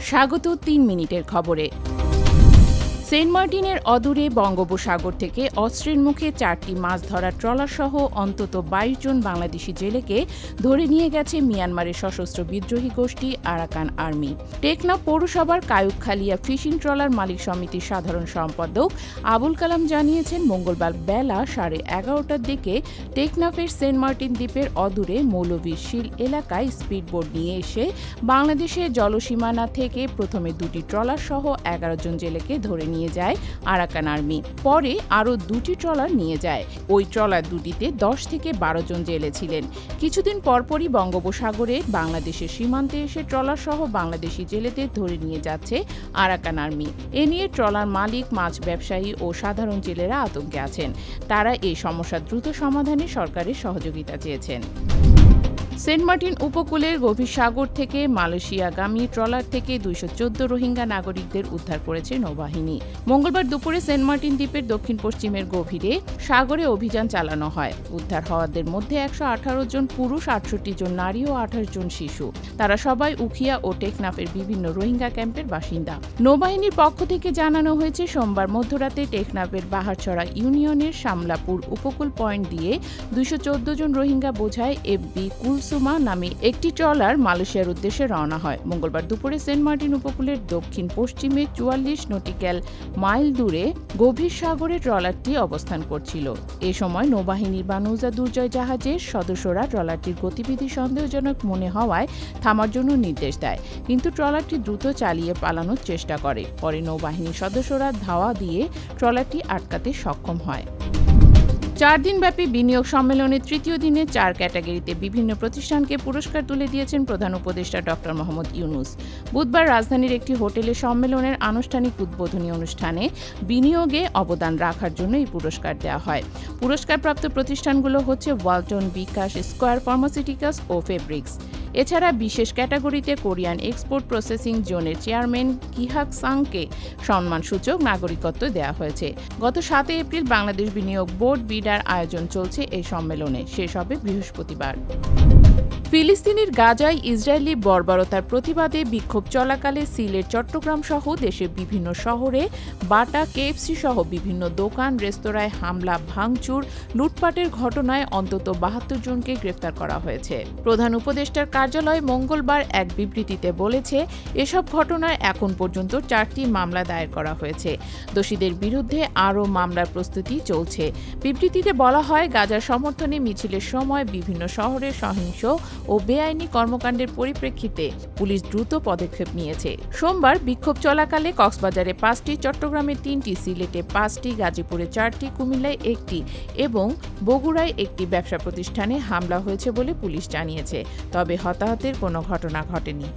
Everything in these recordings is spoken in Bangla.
স্বাগত ৩ মিনিটের খবরে। সেন্ট মার্টিনের অদূরে বঙ্গোপসাগর থেকে অস্ত্রের মুখে 4টি মাছ ধরার ট্রলারসহ অন্তত 22 জন বাংলাদেশি জেলেকে ধরে নিয়ে গেছে মিয়ানমারের সশস্ত্র বিদ্রোহী গোষ্ঠী আরাকান আর্মি। টেকনাফ পৌরসভার কায়ুকখালিয়া ফিশিং ট্রলার মালিক সমিতির সাধারণ সম্পাদক আবুল কালাম জানিয়েছেন, মঙ্গলবার বেলা 11:30টার দিকে টেকনাফের সেন্ট মার্টিন দ্বীপের অদূরে মৌলভীর শিল এলাকায় স্পিডবোট নিয়ে এসে বাংলাদেশের জলসীমানা থেকে প্রথমে 2টি ট্রলারসহ 11 জন জেলেকে ধরে নিয়ে যায় আরাকান আর্মি। পরে আরও 2টি ট্রলার নিয়ে যায়। ওই ট্রলার দুটিতে 10 থেকে 12 জন জেলে ছিলেন। কিছুদিন পরপরই বঙ্গোপসাগরে বাংলাদেশের সীমান্তে এসে ট্রলার সহ বাংলাদেশি জেলেদের ধরে নিয়ে যাচ্ছে আরাকান আর্মি। এ নিয়ে ট্রলার মালিক, মাছ ব্যবসায়ী ও সাধারণ জেলেরা আতঙ্কে আছেন। তারা এই সমস্যা দ্রুত সমাধানে সরকারের সহযোগিতা চেয়েছেন। সেন্ট মার্টিন উপকূলের গভীর সাগর থেকে মালয়েশিয়াগামী ট্রলার থেকে 214 রোহিঙ্গা নাগরিকদের উদ্ধার করেছে নৌবাহিনী। মঙ্গলবার দুপুরে সেন্ট মার্টিন দ্বীপের দক্ষিণ পশ্চিমের গভীরে সাগরে অভিযান চালানো হয়। উদ্ধার হওয়াদের মধ্যে 118 জন পুরুষ, 68 জন নারী ও 28 জন শিশু। তারা সবাই উখিয়া ও টেকনাফের বিভিন্ন রোহিঙ্গা ক্যাম্পের বাসিন্দা। নৌবাহিনীর পক্ষ থেকে জানানো হয়েছে, সোমবার মধ্যরাতে টেকনাফের বাহারছড়া ইউনিয়নের শামলাপুর উপকূল পয়েন্ট দিয়ে 214 জন রোহিঙ্গা বোঝায় এফবি কুলসুমা নামে একটি ট্রলার মালয়েশিয়ার উদ্দেশ্যে রওনা হয়। মঙ্গলবার দুপুরে সেন্ট মার্টিন উপকূলের দক্ষিণ পশ্চিমে 44 নটিক্যাল মাইল দূরে গভীর সাগরে ট্রলারটি অবস্থান করছিল। এ সময় নৌবাহিনীর বানৌজা দুর্জয় জাহাজের সদস্যরা ট্রলারটির গতিবিধি সন্দেহজনক মনে হওয়ায় থামার জন্য নির্দেশ দেয়, কিন্তু ট্রলারটি দ্রুত চালিয়ে পালানোর চেষ্টা করে। পরে নৌবাহিনীর সদস্যরা ধাওয়া দিয়ে ট্রলারটি আটকাতে সক্ষম হয়। 4 দিনব্যাপী বিনিয়োগ সম্মেলনের তৃতীয় দিনে 4 ক্যাটাগরিতে বিভিন্ন প্রতিষ্ঠানকে পুরস্কার তুলে দিয়েছেন প্রধান উপদেষ্টা ড. মোহাম্মদ ইউনূস। বুধবার রাজধানীর একটি হোটেলে সম্মেলনের আনুষ্ঠানিক উদ্বোধনী অনুষ্ঠানে বিনিয়োগে অবদান রাখার জন্য এই পুরস্কার দেওয়া হয়। পুরস্কারপ্রাপ্ত প্রতিষ্ঠানগুলো হচ্ছে ওয়ালটন, বিকাশ, স্কয়ার ফার্মাসিউটিক্যালস ও ফেব্রিক্স। এছাড়া বিশেষ ক্যাটাগরিতে কোরিয়ান এক্সপোর্ট প্রসেসিং জোনের চেয়ারম্যান কিহাক সাংকে সম্মানসূচক নাগরিকত্ব দেওয়া হয়েছে। গত 7 এপ্রিল বাংলাদেশ বিনিয়োগ বোর্ড বিডার আয়োজন চলছে এই সম্মেলনে, শেষ হবে বৃহস্পতিবার। ফিলিস্তিনের গাজায় ইসরায়েলি বর্বরতার প্রতিবাদে বিক্ষোভ চলাকালে সিলেট, চট্টগ্রাম সহ দেশের বিভিন্ন শহরে বাটা, কেএফসি সহ বিভিন্ন দোকান, রেস্তোরাঁয় হামলা, ভাঙচুর, লুটপাটের ঘটনায় অন্তত 72 জনকে গ্রেফতার করা হয়েছে। প্রধান উপদেষ্টার কার্যালয় মঙ্গলবার এক বিবৃতিতে বলেছে, এসব ঘটনায় এখন পর্যন্ত 4টি মামলা দায়ের করা হয়েছে। দোষীদের বিরুদ্ধে আরও মামলার প্রস্তুতি চলছে। বিবৃতিতে বলা হয়, গাজার সমর্থনে মিছিলের সময় বিভিন্ন শহরে সহিংস ও বেআইনি কর্মকাণ্ডের পরিপ্রেক্ষিতে পুলিশ দ্রুত পদক্ষেপ নিয়েছে। সোমবার বিক্ষোভ চলাকালে কক্সবাজারে 5টি, চট্টগ্রামে 3টি, সিলেটে 5টি, গাজীপুরে 4টি, কুমিল্লায় 1টি এবং বগুড়ায় 1টি ব্যবসা প্রতিষ্ঠানে হামলা হয়েছে বলে পুলিশ জানিয়েছে। তবে হতাহতের কোনো ঘটনা ঘটেনি।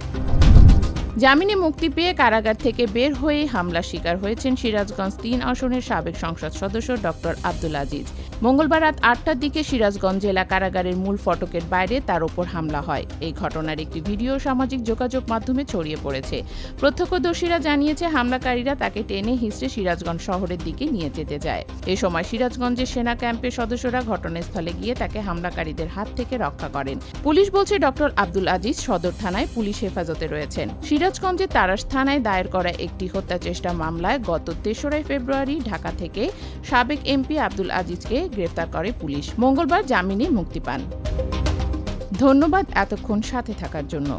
জামিনে মুক্তি পেয়ে কারাগার থেকে বের হয়ে হামলার শিকার হয়েছেন সিরাজগঞ্জ 3 আসনের সাবেক সংসদ সদস্য ড. আব্দুল আজিজ। মঙ্গলবার রাত 8টার দিকে সিরাজগঞ্জ জেলা কারাগারের মূল ফটকের বাইরে তার ওপর হামলা হয়। এই ঘটনার একটি ভিডিও সামাজিক যোগাযোগ মাধ্যমে ছড়িয়ে পড়েছে। প্রত্যক্ষদর্শীরা জানিয়েছে, হামলাকারীরা তাকে টেনে হিঁচড়ে সিরাজগঞ্জ শহরের দিকে নিয়ে যেতে যায়। এ সময় সিরাজগঞ্জের সেনা ক্যাম্পের সদস্যরা ঘটনাস্থলে গিয়ে তাকে হামলাকারীদের হাত থেকে রক্ষা করেন। পুলিশ বলছে, ড. আব্দুল আজিজ সদর থানায় পুলিশ হেফাজতে রয়েছেন। সিরাজগঞ্জের তারাস থানায় দায়ের করা একটি হত্যাচেষ্টা মামলায় গত 3রা ফেব্রুয়ারি ঢাকা থেকে সাবেক এমপি আব্দুল আজিজকে গ্রেফতার করে পুলিশ। মঙ্গলবার জামিনে মুক্তি পান। ধন্যবাদ এতক্ষণ সাথে থাকার জন্য।